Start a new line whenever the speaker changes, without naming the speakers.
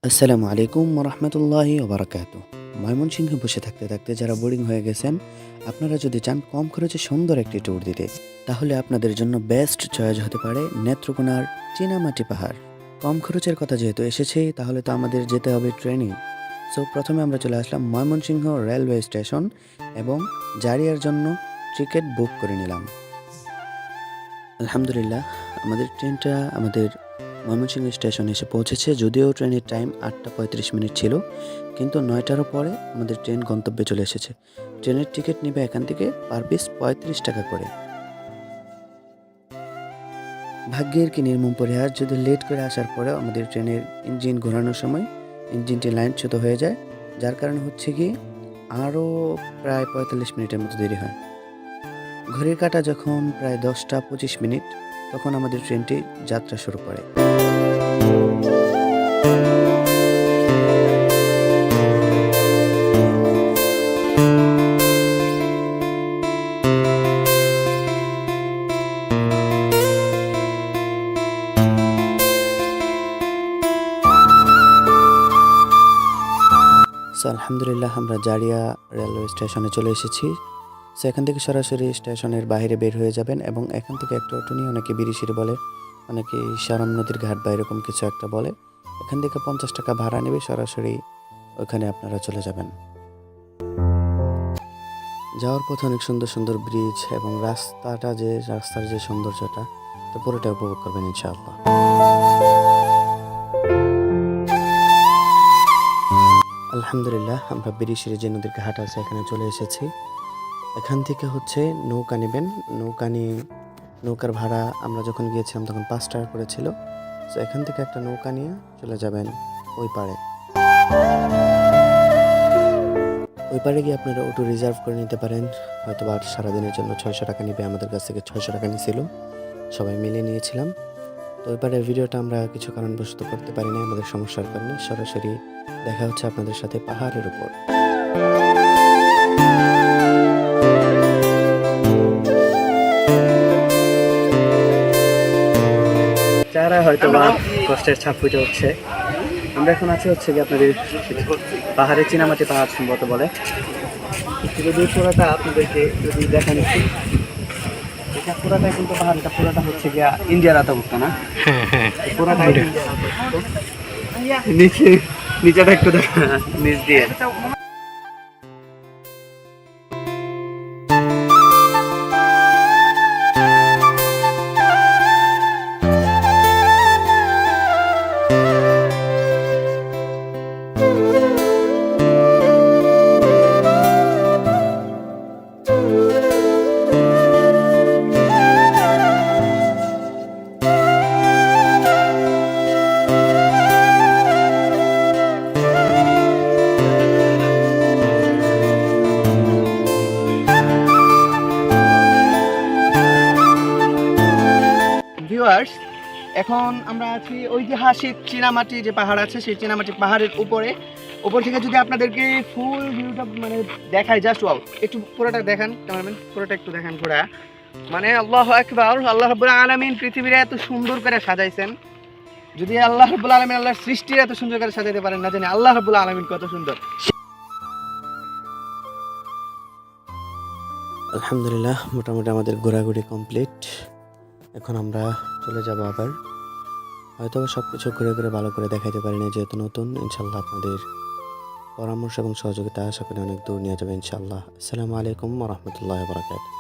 আসসালামু আলাইকুম রহমতুল্লাহি ওবরাকাতু। ময়মনসিংহে বসে থাকতে থাকতে যারা বোরিং হয়ে গেছেন, আপনারা যদি চান কম খরচে সুন্দর একটি ট্যুর দিতে, তাহলে আপনাদের জন্য বেস্ট চয়েস হতে পারে নেত্রকোনার চীনামাটি পাহাড়। কম খরচের কথা যেহেতু এসেছে, তাহলে তো আমাদের যেতে হবে ট্রেনে। সো প্রথমে আমরা চলে আসলাম ময়মনসিংহ রেলওয়ে স্টেশন এবং জারিয়ার জন্য টিকিট বুক করে নিলাম। আলহামদুলিল্লাহ, আমাদের ট্রেনটা আমাদের ময়মনসিংহ স্টেশনে এসে পৌঁছেছে। যদিও ট্রেনের টাইম ৮টা ৩৫ মিনিট ছিল, কিন্তু ৯টারও পরে আমাদের ট্রেন গন্তব্যে চলে এসেছে। ট্রেনের টিকিট নেবে এখান থেকে পার পিস ৩৫ টাকা করে। ভাগ্যের কি নির্মম পরিহাস, যদি লেট করে আসার পরেও আমাদের ট্রেনের ইঞ্জিন ঘোরানোর সময় ইঞ্জিনটি লাইনচ্যুত হয়ে যায়, যার কারণে হচ্ছে কি আরও প্রায় ৪৫ মিনিটের মতো দেরি হয়। ঘড়ির কাঁটা যখন প্রায় ১০টা ২৫ মিনিট, তখন আমাদের ট্রেনটি যাত্রা শুরু করে। সো আলহামদুলিল্লাহ, আমরা জারিয়া রেলওয়ে স্টেশনে চলে এসেছি। সো এখান থেকে সরাসরি স্টেশনের বাইরে বের হয়ে যাবেন এবং এখান থেকে একটা অটো নিয়ে, অনেকে বিরিশিরি বলে, অনেকে সারম নদীর ঘাট বা এরকম কিছু একটা বলে, এখান থেকে ৫০ টাকা ভাড়া নেবে, সরাসরি ওখানে আপনারা চলে যাবেন। যাওয়ার পথে অনেক সুন্দর সুন্দর ব্রিজ এবং রাস্তার যে সৌন্দর্যটা, তো পুরোটা উপভোগ করবেন ইনশাআল্লাহ। আলহামদুলিল্লাহ, আমরা বিরিশিরি যে নদীর ঘাট আছে এখানে চলে এসেছি। এখান থেকে হচ্ছে নৌকা নেবেন। নৌকার ভাড়া আমরা যখন গিয়েছিলাম তখন ৫ টাকা করে ছিল। সো এখান থেকে একটা নৌকা নিয়ে চলে যাবেন ওই পাড়ে। ওই পাড়ে গিয়ে আপনারা অটো রিজার্ভ করে নিতে পারেন। হয়তো বা সারাদিনের জন্য ৬০০ টাকা নেবে, আমাদের কাছ থেকে ৬০০ টাকা নিয়েছিল, সবাই মিলে নিয়েছিলাম। তো ওই পাড়ের ভিডিওটা আমরা কিছু কারণবশত করতে পারি না, আমাদের সমস্যার কারণে। সরাসরি দেখা হচ্ছে আপনাদের সাথে পাহাড়ের উপর। যারা হয়তো বা কষ্টের ছাপ পুজো হচ্ছে, আমরা এখন আছি হচ্ছে কি আপনাদের পাহাড়ে, চীনামাটি পাহাড় সম্ভবত বলে। যদি পুরোটা আপনাদেরকে যদি দেখা নিচ্ছি, এটা পুরোটা কিন্তু পাহাড়টা পুরোটা হচ্ছে গিয়া ইন্ডিয়ার আওতাভুক্ত না। পুরোটা নিচেটা একটু দেখা নিচ দিয়ে। ভিউয়ার্স, এখন আমরা আছি ঐতিহাসিক চীনামাটি যে পাহাড় আছে, সেই চীনামাটি পাহাড়ের উপর থেকে যদি আপনাদেরকে ফুল ভিউটা মানে দেখায়, জাস্ট ওয়াও। একটু পুরোটা দেখান ক্যামেরাম্যান, পুরোটা একটু দেখান ঘোরা। মানে আল্লাহু আকবার, আল্লাহ রাব্বুল আলামিন পৃথিবীর এত সুন্দর করে সাজাইছেন। যদি আল্লাহ রাব্বুল আলামিন আল্লাহর সৃষ্টির এত সুন্দর করে সাজাতে পারেন, না জানি আল্লাহ রাব্বুল আলামিন কত সুন্দর। আলহামদুলিল্লাহ, মোটামুটি আমাদের ঘোরাঘুরি কমপ্লিট। এখন আমরা চলে যাব আবার। হয়তো সব কিছু ঘুরে ঘুরে ভালো করে দেখাইতে পারি না, যেহেতু নতুন। ইনশাল্লাহ আপনাদের পরামর্শ এবং সহযোগিতা আশা করি অনেক দূর নিয়ে যাবে ইনশাল্লাহ। আসসালামু আলাইকুম ওয়া রাহমাতুল্লাহি ওয়া বারাকাতুহু।